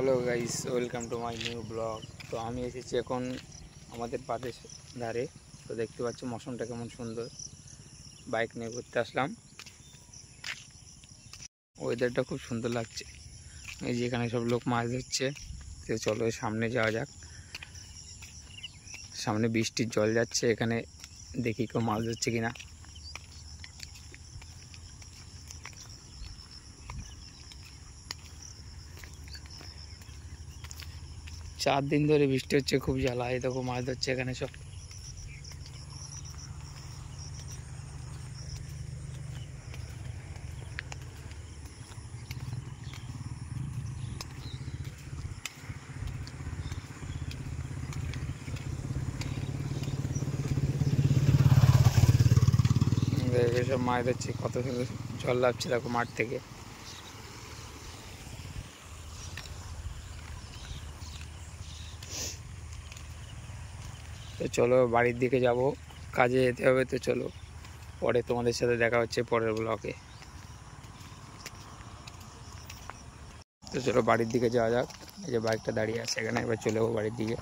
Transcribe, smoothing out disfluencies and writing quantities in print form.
Hello guys, welcome to my new blog. তো আমি এসেছি এখন আমাদের বাদের ধারে। তো দেখতে পাচ্ছি মৌসুমটা কেমন সুন্দর। বাইক নিয়ে ঘুরতে আসলাম, ওয়েদারটা খুব সুন্দর লাগছে। এই যে এখানে সব লোক মাছ ধরছে। তো চলো সামনে যাওয়া যাক। সামনে বৃষ্টির জল যাচ্ছে, এখানে দেখি কেউ মাছ ধরছে কিনা। 4 দিন ধরে বৃষ্টি হচ্ছে, খুব জ্বালা। এই দেখো মাছ ধরছে এখানে সব। সব মাছ ধরছে, কত সুন্দর জল লাভছে দেখো মাঠ থেকে। তো চলো বাড়ির দিকে যাব, কাজে যেতে হবে। তো চলো পরে তোমাদের সাথে দেখা হচ্ছে পরের ব্লগে। তো চলো বাড়ির দিকে যাওয়া যাক। এই যে বাইকটা দাঁড়িয়ে আছে এখানে, এবার চলে যাবো বাড়ির দিকে।